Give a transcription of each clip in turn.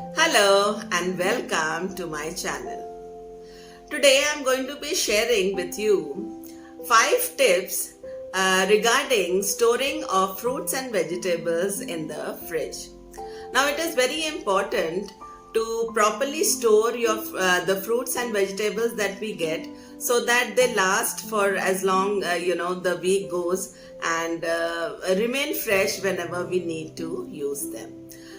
Hello and welcome to my channel. Today I'm going to be sharing with you 5 tips regarding storing of fruits and vegetables in the fridge. Now it is very important to properly store the fruits and vegetables that we get so that they last for as long the week goes and remain fresh whenever we need to use them.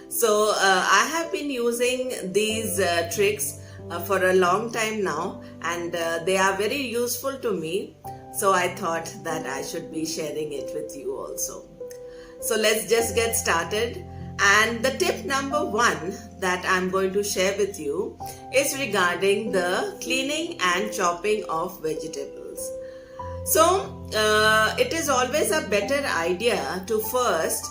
So I have been using these tricks for a long time now, and they are very useful to me. So I thought that I should be sharing it with you also. So let's just get started. And the tip number 1 that I'm going to share with you is regarding the cleaning and chopping of vegetables. So it is always a better idea to first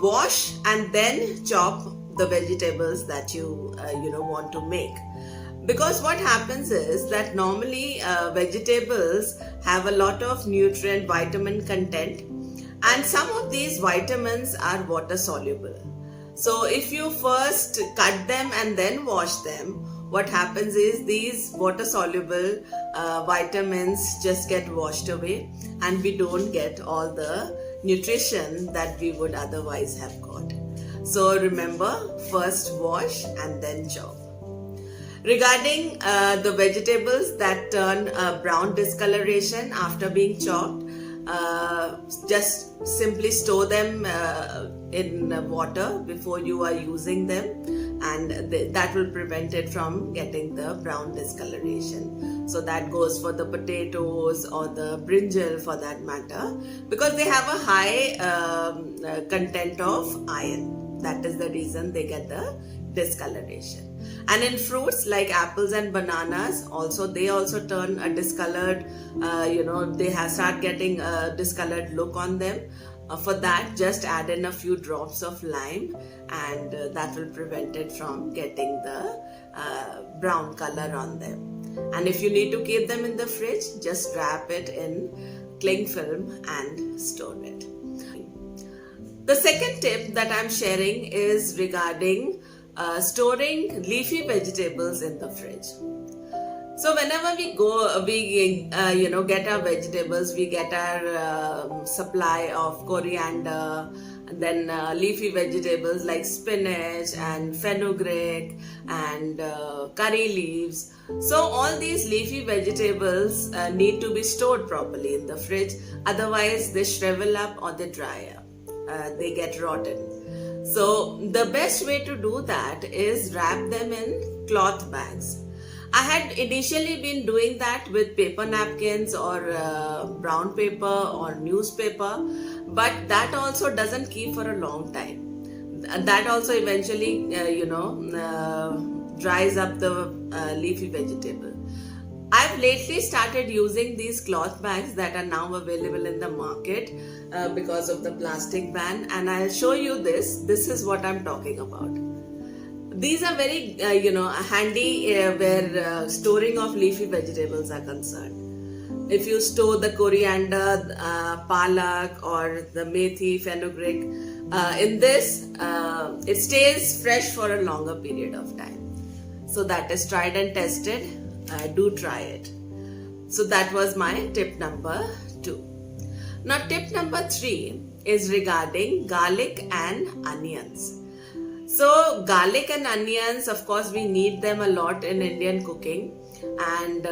wash and then chop the vegetables that you want to make, because what happens is that normally vegetables have a lot of nutrient vitamin content, and some of these vitamins are water soluble. So if you first cut them and then wash them, what happens is these water soluble vitamins just get washed away and we don't get all the nutrition that we would otherwise have got. So remember, first wash and then chop. Regarding the vegetables that turn brown discoloration after being chopped, just simply store them in water before you are using them, and that will prevent it from getting the brown discoloration. So that goes for the potatoes or the brinjal for that matter, because they have a high content of iron. That is the reason they get the discoloration. And in fruits like apples and bananas, they also turn a discolored, they start getting a discolored look on them. For that, just add in a few drops of lime, and that will prevent it from getting the brown color on them. And if you need to keep them in the fridge, just wrap it in cling film and store it. The second tip that I'm sharing is regarding storing leafy vegetables in the fridge. So whenever we get our vegetables, we get our supply of coriander, and then leafy vegetables like spinach and fenugreek and curry leaves. So all these leafy vegetables need to be stored properly in the fridge, otherwise they shrivel up or they dry up, they get rotten. So the best way to do that is wrap them in cloth bags. I had initially been doing that with paper napkins or brown paper or newspaper, but that also doesn't keep for a long time. That also eventually, dries up the leafy vegetable. I've lately started using these cloth bags that are now available in the market because of the plastic ban, and I'll show you this. This is what I'm talking about. These are very, handy where storing of leafy vegetables are concerned. If you store the coriander, palak or the methi, fenugreek, in this, it stays fresh for a longer period of time. So that is tried and tested. Do try it. So that was my tip number 2. Now tip number 3 is regarding garlic and onions. So garlic and onions, of course, we need them a lot in Indian cooking, and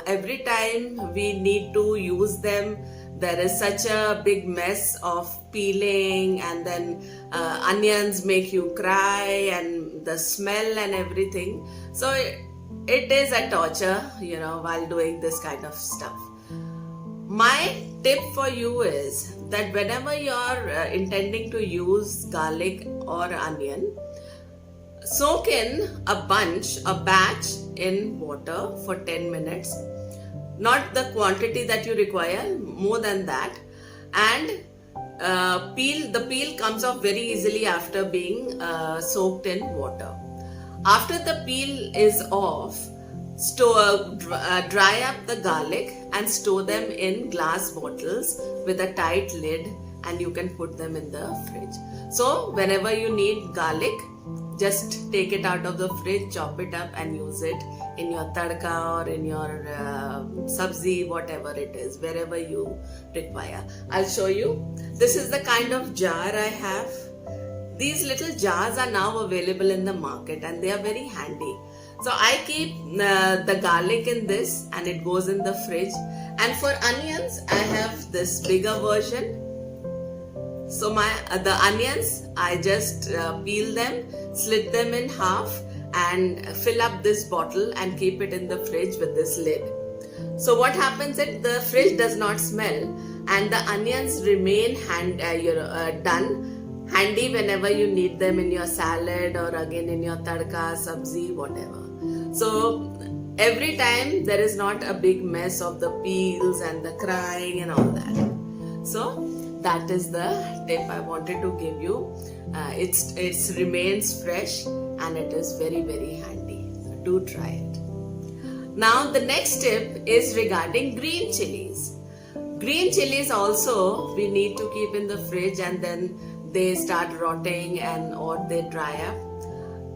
every time we need to use them, there is such a big mess of peeling, and then onions make you cry, and the smell and everything. So it is a torture, while doing this kind of stuff. My tip for you is that whenever you're intending to use garlic or onion, soak in a batch in water for 10 minutes. Not the quantity that you require, more than that. And the peel comes off very easily after being soaked in water. After the peel is off, dry up the garlic and store them in glass bottles with a tight lid, and you can put them in the fridge. So whenever you need garlic, just take it out of the fridge, chop it up and use it in your tadka or in your sabzi, whatever it is, wherever you require. I'll show you. This is the kind of jar I have. These little jars are now available in the market and they are very handy. So I keep the garlic in this and it goes in the fridge. And for onions, I have this bigger version. So the onions, I just peel them, slit them in half and fill up this bottle and keep it in the fridge with this lid. So what happens is the fridge does not smell and the onions remain done handy whenever you need them in your salad or again in your tadka, sabzi, whatever. So every time there is not a big mess of the peels and the crying and all that. So that is the tip I wanted to give you. It remains fresh and it is very, very handy. So do try it. Now the next tip is regarding green chilies. Green chilies also we need to keep in the fridge and then they start rotting or they dry up.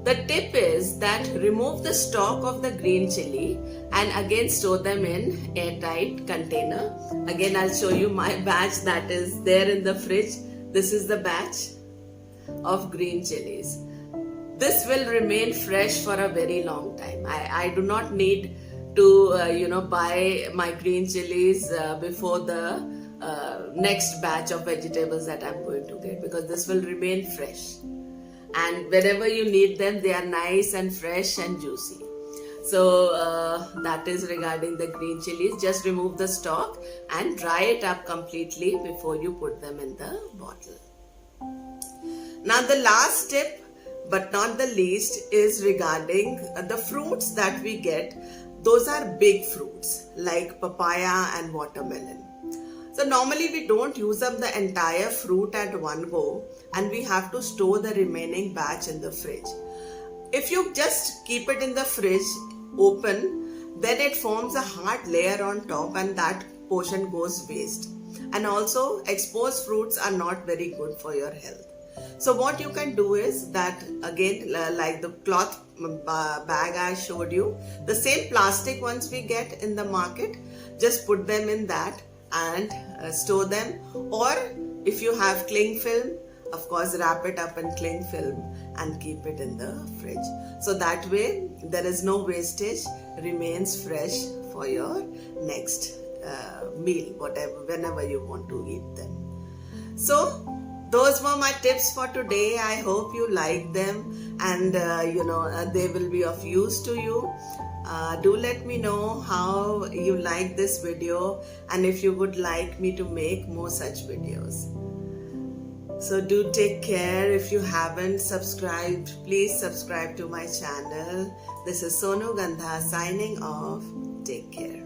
The tip is that remove the stalk of the green chili and again store them in airtight container. Again, I'll show you my batch that is there in the fridge. This is the batch of green chilies. This will remain fresh for a very long time. I do not need to buy my green chilies before the next batch of vegetables that I'm going to get, because this will remain fresh. And whenever you need them, they are nice and fresh and juicy. So that is regarding the green chilies. Just remove the stalk and dry it up completely before you put them in the bottle. Now the last tip, but not the least, is regarding the fruits that we get. Those are big fruits like papaya and watermelon. So normally we don't use up the entire fruit at one go and we have to store the remaining batch in the fridge. If you just keep it in the fridge open, then it forms a hard layer on top and that portion goes waste. And also exposed fruits are not very good for your health. So what you can do is that, again, like the cloth bag I showed you, the same plastic ones we get in the market, just put them in that and store them. Or if you have cling film, of course wrap it up in cling film and keep it in the fridge. So that way there is no wastage, remains fresh for your next meal, whenever you want to eat them. So those were my tips for today. I hope you like them and they will be of use to you. Do let me know how you like this video and if you would like me to make more such videos. So do take care. If you haven't subscribed, please subscribe to my channel. This is Sonu Gandha signing off. Take care.